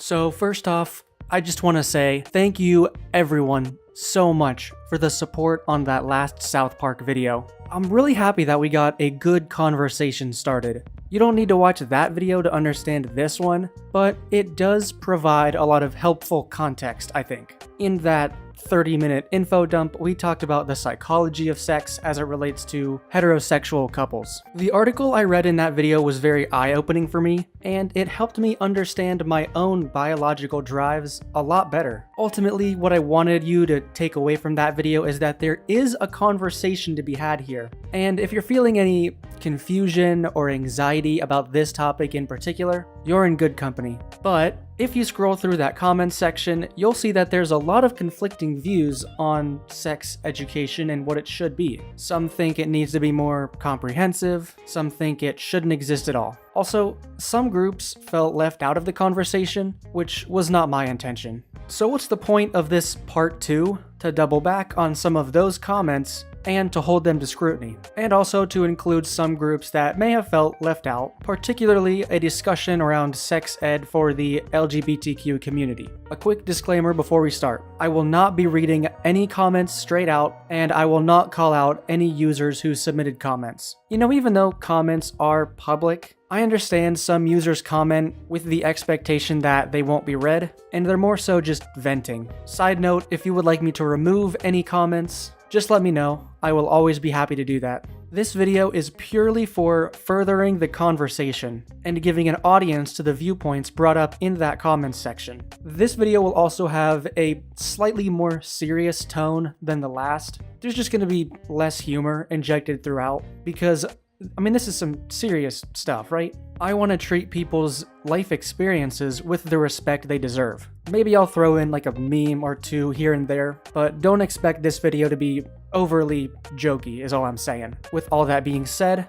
So first off, I just want to say thank you everyone so much for the support on that last South Park video. I'm really happy that we got a good conversation started. You don't need to watch that video to understand this one, but it does provide a lot of helpful context, I think. In that 30-minute info dump, we talked about the psychology of sex as it relates to heterosexual couples. The article I read in that video was very eye-opening for me, and it helped me understand my own biological drives a lot better. Ultimately, what I wanted you to take away from that video is that there is a conversation to be had here. And if you're feeling any confusion or anxiety about this topic in particular, you're in good company. But if you scroll through that comments section, you'll see that there's a lot of conflicting views on sex education and what it should be. Some think it needs to be more comprehensive, some think it shouldn't exist at all. Also, some groups felt left out of the conversation, which was not my intention. So what's the point of this part 2? To double back on some of those comments and to hold them to scrutiny, and also to include some groups that may have felt left out, particularly a discussion around sex ed for the LGBTQ community. A quick disclaimer before we start. I will not be reading any comments straight out, and I will not call out any users who submitted comments. You know, even though comments are public, I understand some users comment with the expectation that they won't be read, and they're more so just venting. Side note, if you would like me to remove any comments, just let me know. I will always be happy to do that. This video is purely for furthering the conversation and giving an audience to the viewpoints brought up in that comments section. This video will also have a slightly more serious tone than the last. There's just going to be less humor injected throughout because this is some serious stuff, right? I want to treat people's life experiences with the respect they deserve. Maybe I'll throw in like a meme or two here and there, but don't expect this video to be overly jokey is all I'm saying. With all that being said,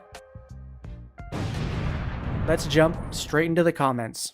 let's jump straight into the comments.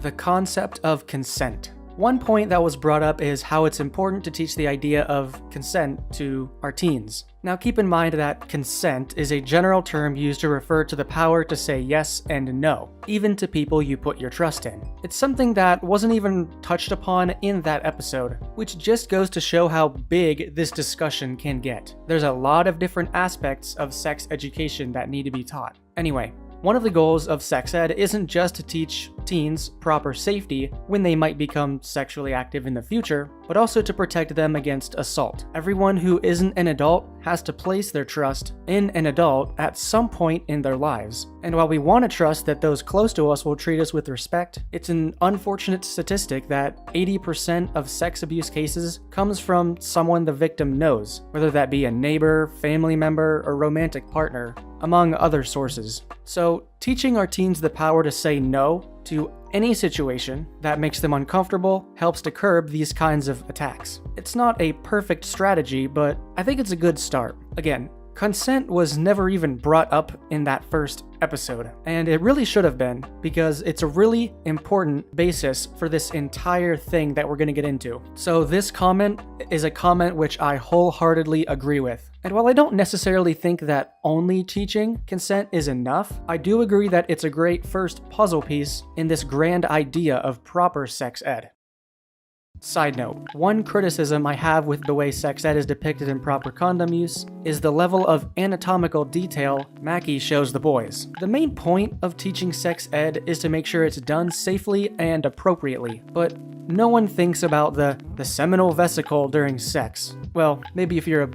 The concept of consent. One point that was brought up is how it's important to teach the idea of consent to our teens. Now keep in mind that consent is a general term used to refer to the power to say yes and no, even to people you put your trust in. It's something that wasn't even touched upon in that episode, which just goes to show how big this discussion can get. There's a lot of different aspects of sex education that need to be taught. Anyway, one of the goals of sex ed isn't just to teach teens proper safety when they might become sexually active in the future, but also to protect them against assault. Everyone who isn't an adult has to place their trust in an adult at some point in their lives. And while we want to trust that those close to us will treat us with respect, it's an unfortunate statistic that 80% of sex abuse cases comes from someone the victim knows, whether that be a neighbor, family member, or romantic partner, among other sources. So, teaching our teens the power to say no to any situation that makes them uncomfortable helps to curb these kinds of attacks. It's not a perfect strategy, but I think it's a good start. Again, consent was never even brought up in that first episode, and it really should have been, because it's a really important basis for this entire thing that we're going to get into. So this comment is a comment which I wholeheartedly agree with. And while I don't necessarily think that only teaching consent is enough, I do agree that it's a great first puzzle piece in this grand idea of proper sex ed. Side note, one criticism I have with the way sex ed is depicted in proper condom use is the level of anatomical detail Mackie shows the boys. The main point of teaching sex ed is to make sure it's done safely and appropriately, but no one thinks about the seminal vesicle during sex. Well, maybe if you're a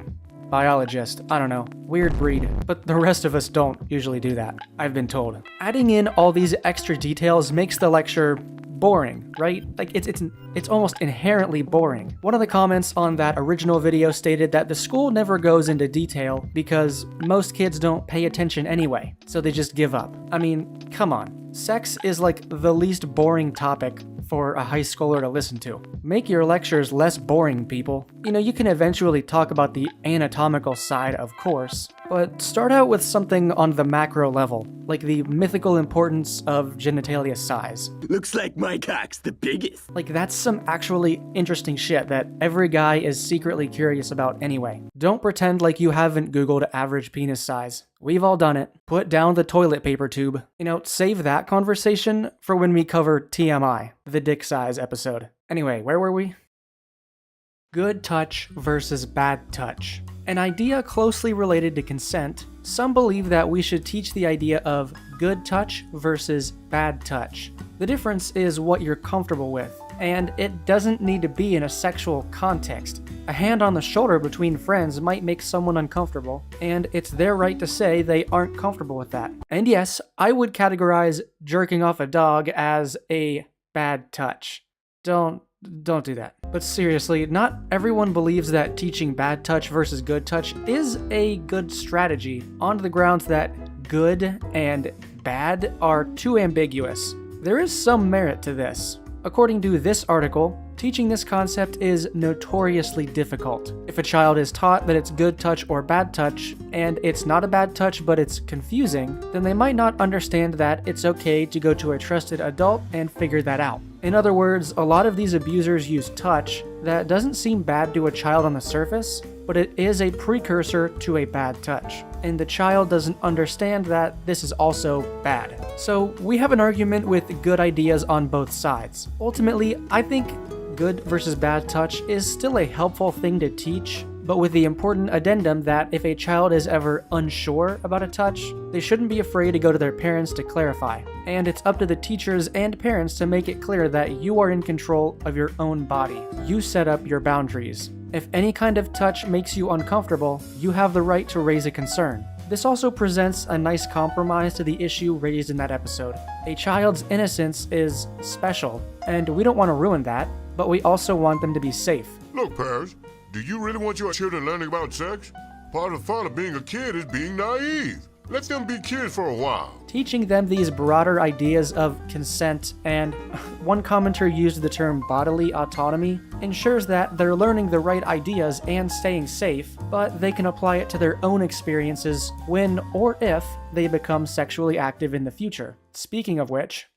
biologist, I don't know, weird breed, but the rest of us don't usually do that, I've been told. Adding in all these extra details makes the lecture boring, right? Like it's almost inherently boring. One of the comments on that original video stated that the school never goes into detail because most kids don't pay attention anyway, so they just give up. I mean, come on. Sex is like the least boring topic for a high schooler to listen to. Make your lectures less boring, people. You know, you can eventually talk about the anatomical side, of course, but start out with something on the macro level, like the mythical importance of genitalia size. Looks like my cock's the biggest. Like, that's some actually interesting shit that every guy is secretly curious about anyway. Don't pretend like you haven't Googled average penis size. We've all done it. Put down the toilet paper tube. You know, save that conversation for when we cover TMI, the dick size episode. Anyway, where were we? Good touch versus bad touch. An idea closely related to consent. Some believe that we should teach the idea of good touch versus bad touch. The difference is what you're comfortable with, and it doesn't need to be in a sexual context. A hand on the shoulder between friends might make someone uncomfortable, and it's their right to say they aren't comfortable with that. And yes, I would categorize jerking off a dog as a bad touch. Don't do that. But seriously, not everyone believes that teaching bad touch versus good touch is a good strategy, on the grounds that good and bad are too ambiguous. There is some merit to this. According to this article, teaching this concept is notoriously difficult. If a child is taught that it's good touch or bad touch, and it's not a bad touch but it's confusing, then they might not understand that it's okay to go to a trusted adult and figure that out. In other words, a lot of these abusers use touch that doesn't seem bad to a child on the surface, but it is a precursor to a bad touch. And the child doesn't understand that this is also bad. So we have an argument with good ideas on both sides. Ultimately, I think good versus bad touch is still a helpful thing to teach, but with the important addendum that if a child is ever unsure about a touch, they shouldn't be afraid to go to their parents to clarify. And it's up to the teachers and parents to make it clear that you are in control of your own body. You set up your boundaries. If any kind of touch makes you uncomfortable, you have the right to raise a concern. This also presents a nice compromise to the issue raised in that episode. A child's innocence is special, and we don't want to ruin that, but we also want them to be safe. Look, parents, do you really want your children learning about sex? Part of the fun of being a kid is being naive. Let them be kids for a while. Teaching them these broader ideas of consent and, one commenter used the term bodily autonomy, ensures that they're learning the right ideas and staying safe, but they can apply it to their own experiences when or if they become sexually active in the future. Speaking of which,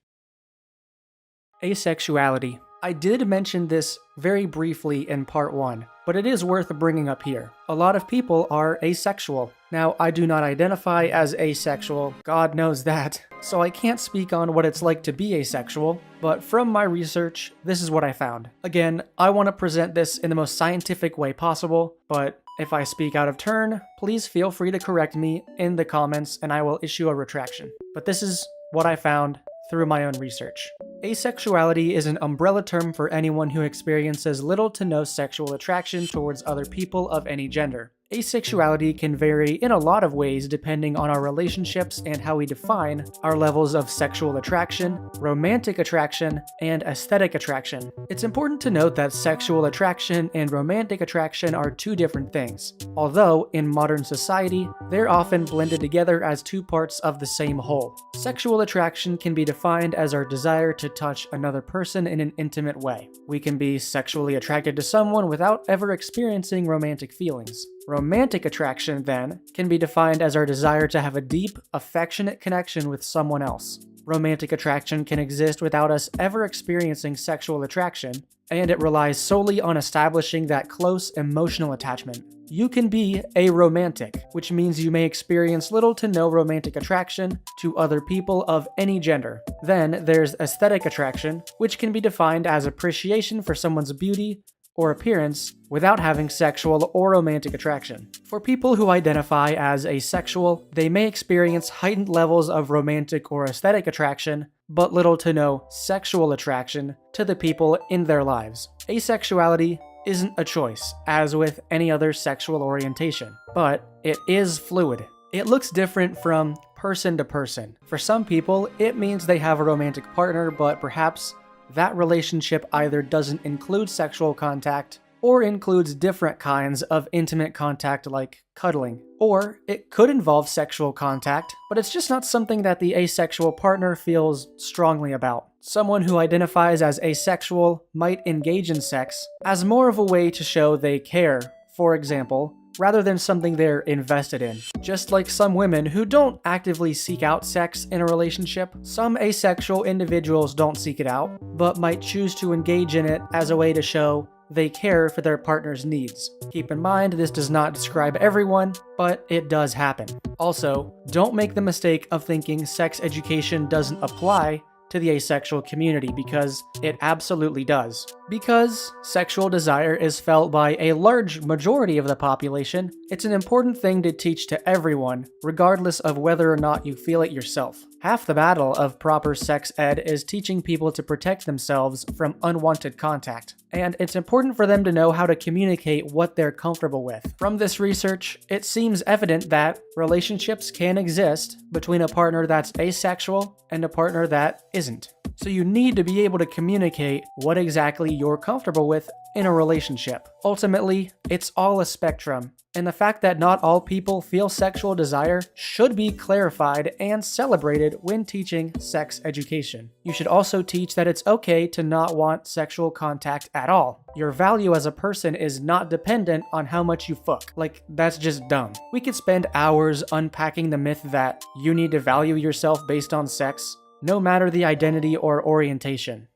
asexuality. I did mention this very briefly in part 1, but it is worth bringing up here. A lot of people are asexual. Now, I do not identify as asexual, God knows that, so I can't speak on what it's like to be asexual, but from my research, this is what I found. Again, I want to present this in the most scientific way possible, but if I speak out of turn, please feel free to correct me in the comments and I will issue a retraction. But this is what I found through my own research. Asexuality is an umbrella term for anyone who experiences little to no sexual attraction towards other people of any gender. Asexuality can vary in a lot of ways depending on our relationships and how we define our levels of sexual attraction, romantic attraction, and aesthetic attraction. It's important to note that sexual attraction and romantic attraction are two different things, although in modern society, they're often blended together as two parts of the same whole. Sexual attraction can be defined as our desire to touch another person in an intimate way. We can be sexually attracted to someone without ever experiencing romantic feelings. Romantic attraction, then, can be defined as our desire to have a deep, affectionate connection with someone else. Romantic attraction can exist without us ever experiencing sexual attraction, and it relies solely on establishing that close emotional attachment. You can be aromantic, which means you may experience little to no romantic attraction to other people of any gender. Then there's aesthetic attraction, which can be defined as appreciation for someone's beauty or appearance without having sexual or romantic attraction. For people who identify as asexual, they may experience heightened levels of romantic or aesthetic attraction, but little to no sexual attraction to the people in their lives. Asexuality isn't a choice, as with any other sexual orientation, but it is fluid. It looks different from person to person. For some people, it means they have a romantic partner, but perhaps that relationship either doesn't include sexual contact or includes different kinds of intimate contact like cuddling. Or it could involve sexual contact, but it's just not something that the asexual partner feels strongly about. Someone who identifies as asexual might engage in sex as more of a way to show they care, for example, rather than something they're invested in. Just like some women who don't actively seek out sex in a relationship, some asexual individuals don't seek it out, but might choose to engage in it as a way to show they care for their partner's needs. Keep in mind, this does not describe everyone, but it does happen. Also, don't make the mistake of thinking sex education doesn't apply to the asexual community, because it absolutely does. Because sexual desire is felt by a large majority of the population, it's an important thing to teach to everyone, regardless of whether or not you feel it yourself. Half the battle of proper sex ed is teaching people to protect themselves from unwanted contact, and it's important for them to know how to communicate what they're comfortable with. From this research, it seems evident that relationships can exist between a partner that's asexual and a partner that isn't. So you need to be able to communicate what exactly you're comfortable with in a relationship. Ultimately, it's all a spectrum, and the fact that not all people feel sexual desire should be clarified and celebrated when teaching sex education. You should also teach that it's okay to not want sexual contact at all. Your value as a person is not dependent on how much you fuck. Like, that's just dumb. We could spend hours unpacking the myth that you need to value yourself based on sex, no matter the identity or orientation.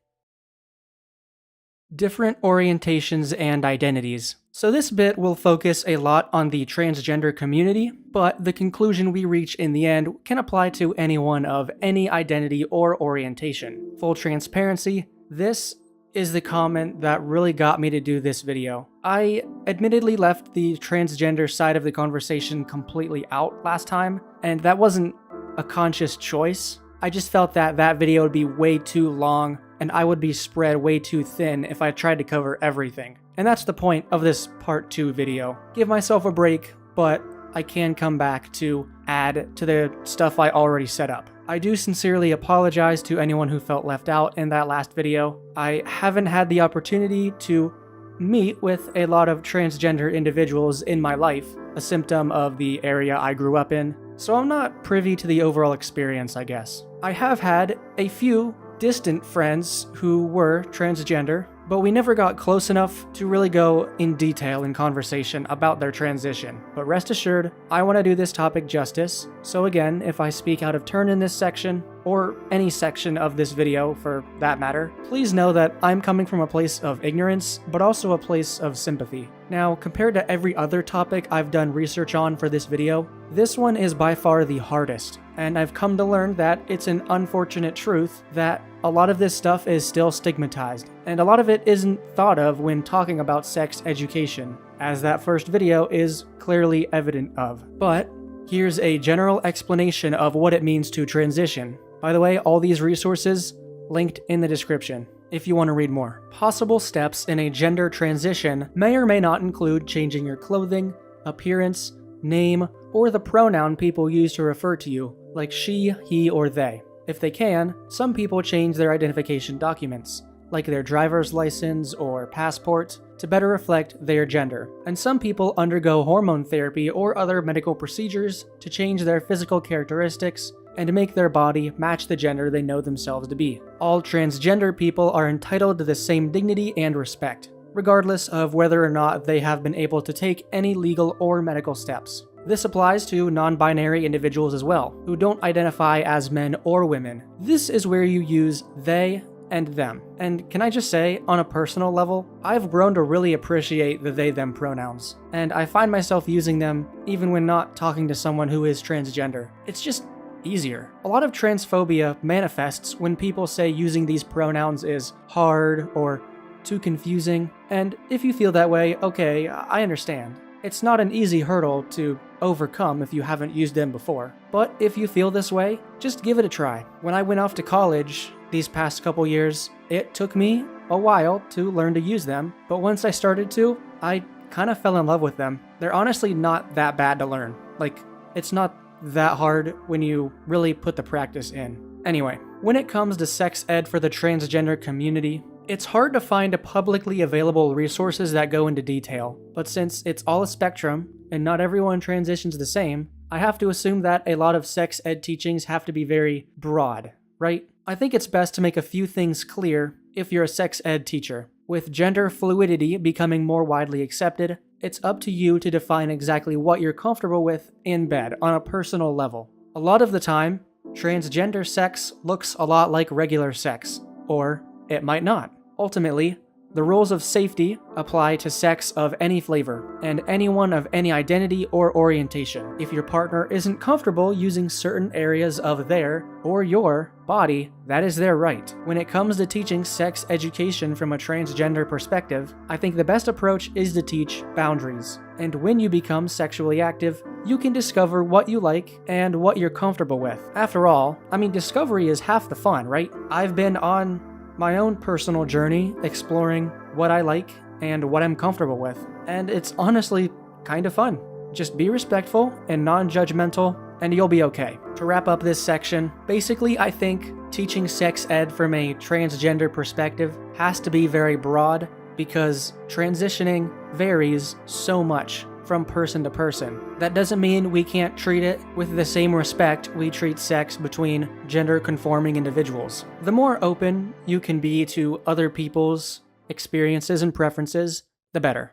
Different orientations and identities. So this bit will focus a lot on the transgender community, but the conclusion we reach in the end can apply to anyone of any identity or orientation. Full transparency, this is the comment that really got me to do this video. I admittedly left the transgender side of the conversation completely out last time, and that wasn't a conscious choice. I just felt that that video would be way too long and I would be spread way too thin if I tried to cover everything. And that's the point of this part 2 video. Give myself a break, but I can come back to add to the stuff I already set up. I do sincerely apologize to anyone who felt left out in that last video. I haven't had the opportunity to meet with a lot of transgender individuals in my life, a symptom of the area I grew up in, so I'm not privy to the overall experience, I guess. I have had a few distant friends who were transgender, but we never got close enough to really go in detail in conversation about their transition. But rest assured, I want to do this topic justice, so again, if I speak out of turn in this section, or any section of this video for that matter, please know that I'm coming from a place of ignorance, but also a place of sympathy. Now, compared to every other topic I've done research on for this video, this one is by far the hardest, and I've come to learn that it's an unfortunate truth that a lot of this stuff is still stigmatized, and a lot of it isn't thought of when talking about sex education, as that first video is clearly evident of. But here's a general explanation of what it means to transition. By the way, all these resources linked in the description if you want to read more. Possible steps in a gender transition may or may not include changing your clothing, appearance, name, or the pronoun people use to refer to you, like she, he, or they. If they can, some people change their identification documents, like their driver's license or passport, to better reflect their gender. And some people undergo hormone therapy or other medical procedures to change their physical characteristics and make their body match the gender they know themselves to be. All transgender people are entitled to the same dignity and respect, regardless of whether or not they have been able to take any legal or medical steps. This applies to non-binary individuals as well, who don't identify as men or women. This is where you use they and them. And can I just say, on a personal level, I've grown to really appreciate the they-them pronouns, and I find myself using them even when not talking to someone who is transgender. It's just easier. A lot of transphobia manifests when people say using these pronouns is hard or too confusing, and if you feel that way, okay, I understand. It's not an easy hurdle to overcome if you haven't used them before. But if you feel this way, just give it a try. When I went off to college these past couple years, it took me a while to learn to use them, but once I started to, I kind of fell in love with them. They're honestly not that bad to learn. Like, it's not that hard when you really put the practice in. Anyway, when it comes to sex ed for the transgender community, It's hard to find publicly available resources that go into detail, but since it's all a spectrum and not everyone transitions the same, I have to assume that a lot of sex ed teachings have to be very broad, right? I think it's best to make a few things clear if you're a sex ed teacher. With gender fluidity becoming more widely accepted, it's up to you to define exactly what you're comfortable with in bed on a personal level. A lot of the time, transgender sex looks a lot like regular sex, or it might not. Ultimately, the rules of safety apply to sex of any flavor, and anyone of any identity or orientation. If your partner isn't comfortable using certain areas of their or your body, that is their right. When it comes to teaching sex education from a transgender perspective, I think the best approach is to teach boundaries. And when you become sexually active, you can discover what you like and what you're comfortable with. After all, discovery is half the fun, right? I've been on my own personal journey exploring what I like and what I'm comfortable with, and it's honestly kind of fun. Just be respectful and non-judgmental, and you'll be okay. To wrap up this section, basically I think teaching sex ed from a transgender perspective has to be very broad because transitioning varies so much from person to person. That doesn't mean we can't treat it with the same respect we treat sex between gender-conforming individuals. The more open you can be to other people's experiences and preferences, the better.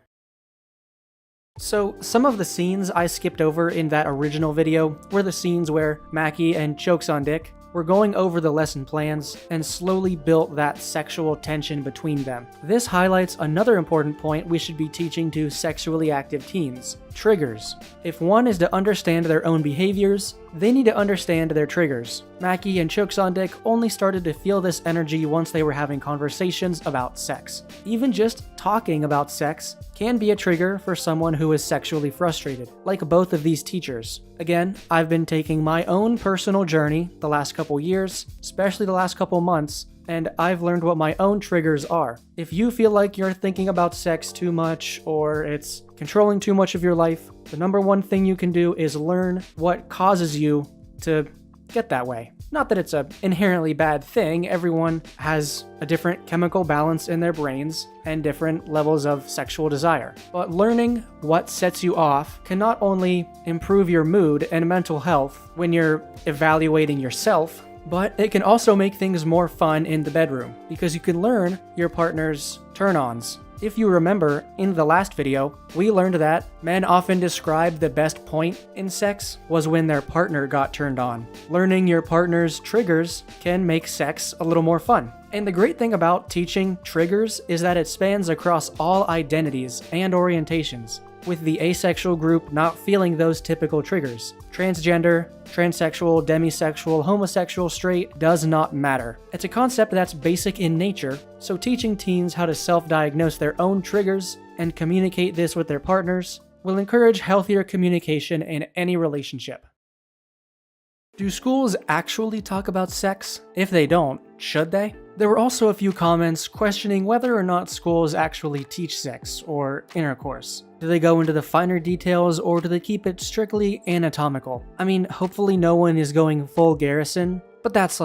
So, some of the scenes I skipped over in that original video were the scenes where Mackie and Chokes on Dick were going over the lesson plans and slowly built that sexual tension between them. This highlights another important point we should be teaching to sexually active teens: triggers. If one is to understand their own behaviors, they need to understand their triggers. Mackie and Chokes on Dick only started to feel this energy once they were having conversations about sex. Even just talking about sex can be a trigger for someone who is sexually frustrated, like both of these teachers. Again, I've been taking my own personal journey the last couple years, especially the last couple months, and I've learned what my own triggers are. If you feel like you're thinking about sex too much or it's controlling too much of your life, the number one thing you can do is learn what causes you to get that way. Not that it's an inherently bad thing. Everyone has a different chemical balance in their brains and different levels of sexual desire. But learning what sets you off can not only improve your mood and mental health when you're evaluating yourself, but it can also make things more fun in the bedroom because you can learn your partner's turn-ons. If you remember, in the last video, we learned that men often describe the best point in sex was when their partner got turned on. Learning your partner's triggers can make sex a little more fun. And the great thing about teaching triggers is that it spans across all identities and orientations, with the asexual group not feeling those typical triggers. Transgender, transsexual, demisexual, homosexual, straight, does not matter. It's a concept that's basic in nature, so teaching teens how to self-diagnose their own triggers and communicate this with their partners will encourage healthier communication in any relationship. Do schools actually talk about sex? If they don't, should they? There were also a few comments questioning whether or not schools actually teach sex or intercourse. Do they go into the finer details or do they keep it strictly anatomical? Hopefully no one is going full Garrison, but that's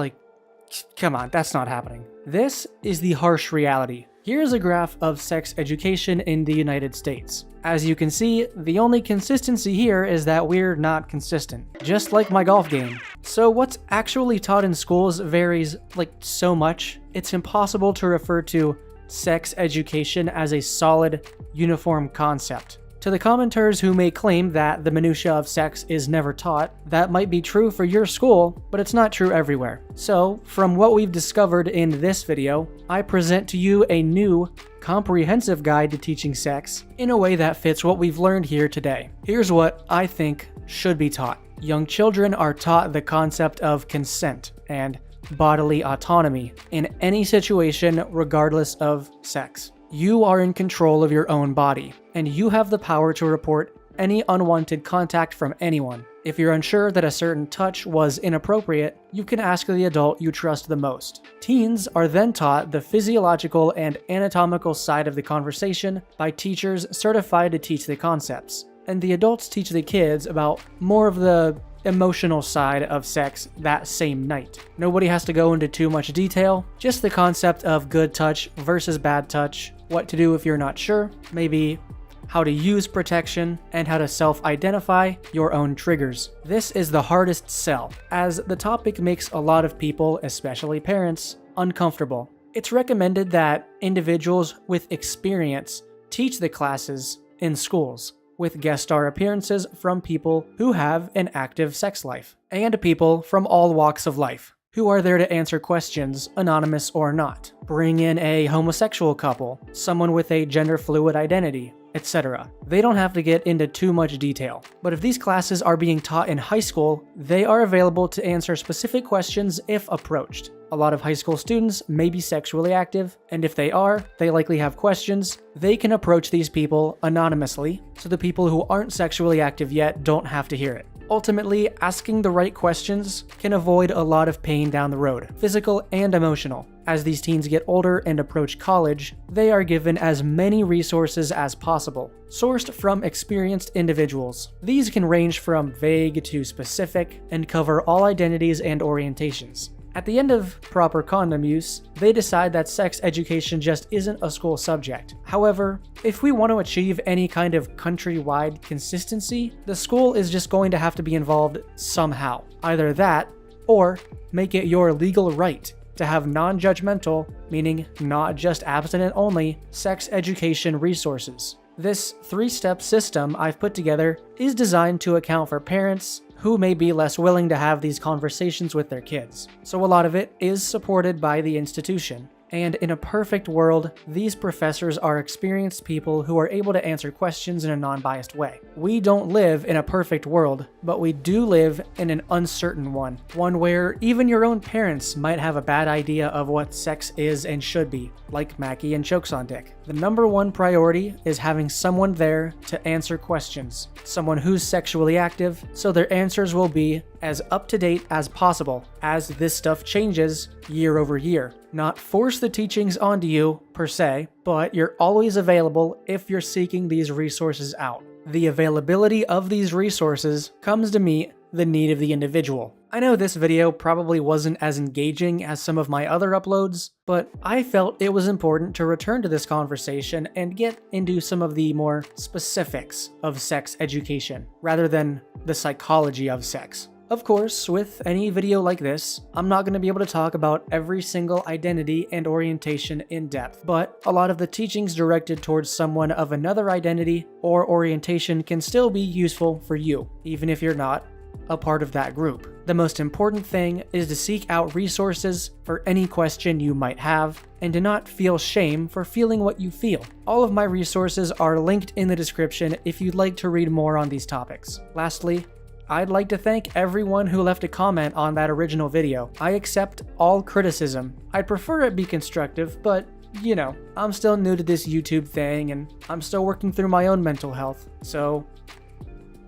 come on, that's not happening. This is the harsh reality. Here's a graph of sex education in the United States. As you can see, the only consistency here is that we're not consistent, just like my golf game. So what's actually taught in schools varies so much, it's impossible to refer to sex education as a solid, uniform concept. To the commenters who may claim that the minutiae of sex is never taught, that might be true for your school, but it's not true everywhere. So, from what we've discovered in this video, I present to you a new, comprehensive guide to teaching sex in a way that fits what we've learned here today. Here's what I think should be taught. Young children are taught the concept of consent and bodily autonomy in any situation regardless of sex. You are in control of your own body, and you have the power to report any unwanted contact from anyone. If you're unsure that a certain touch was inappropriate, you can ask the adult you trust the most. Teens are then taught the physiological and anatomical side of the conversation by teachers certified to teach the concepts, and the adults teach the kids about more of the emotional side of sex that same night. Nobody has to go into too much detail, just the concept of good touch versus bad touch, what to do if you're not sure, maybe how to use protection, and how to self-identify your own triggers. This is the hardest sell, as the topic makes a lot of people, especially parents, uncomfortable. It's recommended that individuals with experience teach the classes in schools, with guest star appearances from people who have an active sex life, and people from all walks of life, who are there to answer questions, anonymous or not. Bring in a homosexual couple, someone with a gender fluid identity, etc. They don't have to get into too much detail. But if these classes are being taught in high school, they are available to answer specific questions if approached. A lot of high school students may be sexually active, and if they are, they likely have questions. They can approach these people anonymously, so the people who aren't sexually active yet don't have to hear it. Ultimately, asking the right questions can avoid a lot of pain down the road, physical and emotional. As these teens get older and approach college, they are given as many resources as possible, sourced from experienced individuals. These can range from vague to specific and cover all identities and orientations. At the end of proper condom use, they decide that sex education just isn't a school subject. However, if we want to achieve any kind of countrywide consistency, the school is just going to have to be involved somehow. Either that, or make it your legal right to have non-judgmental, meaning not just abstinent only, sex education resources. This 3-step system I've put together is designed to account for parents who may be less willing to have these conversations with their kids. So a lot of it is supported by the institution. And in a perfect world, these professors are experienced people who are able to answer questions in a non-biased way. We don't live in a perfect world, but we do live in an uncertain one. One where even your own parents might have a bad idea of what sex is and should be, like Mackie and Chokes on Dick. The number one priority is having someone there to answer questions. Someone who's sexually active, so their answers will be as up-to-date as possible as this stuff changes year over year. Not force the teachings onto you, per se, but you're always available if you're seeking these resources out. The availability of these resources comes to meet the need of the individual. I know this video probably wasn't as engaging as some of my other uploads, but I felt it was important to return to this conversation and get into some of the more specifics of sex education, rather than the psychology of sex. Of course, with any video like this, I'm not going to be able to talk about every single identity and orientation in depth, but a lot of the teachings directed towards someone of another identity or orientation can still be useful for you, even if you're not a part of that group. The most important thing is to seek out resources for any question you might have, and to not feel shame for feeling what you feel. All of my resources are linked in the description if you'd like to read more on these topics. Lastly, I'd like to thank everyone who left a comment on that original video. I accept all criticism. I'd prefer it be constructive, but you know, I'm still new to this YouTube thing and I'm still working through my own mental health, so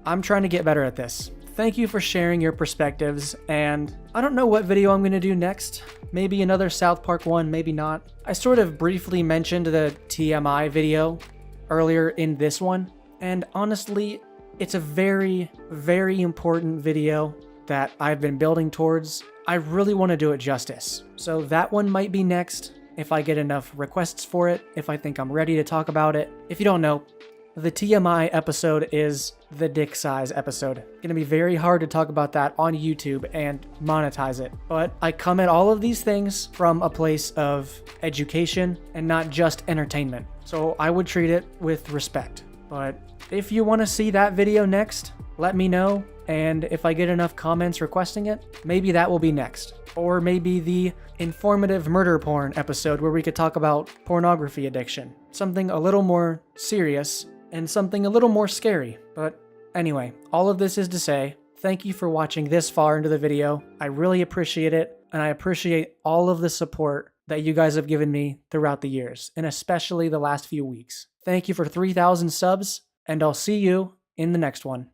I'm trying to get better at this. Thank you for sharing your perspectives, and I don't know what video I'm going to do next. Maybe another South Park one, maybe not. I sort of briefly mentioned the TMI video earlier in this one, and honestly, it's a very, very important video that I've been building towards. I really want to do it justice. So that one might be next, if I get enough requests for it, if I think I'm ready to talk about it. If you don't know, the TMI episode is the dick size episode. Gonna be very hard to talk about that on YouTube and monetize it. But I come at all of these things from a place of education and not just entertainment. So I would treat it with respect. But if you want to see that video next, let me know. And if I get enough comments requesting it, maybe that will be next. Or maybe the informative murder porn episode where we could talk about pornography addiction. Something a little more serious and something a little more scary. But anyway, all of this is to say, thank you for watching this far into the video. I really appreciate it, and I appreciate all of the support that you guys have given me throughout the years, and especially the last few weeks. Thank you for 3,000 subs, and I'll see you in the next one.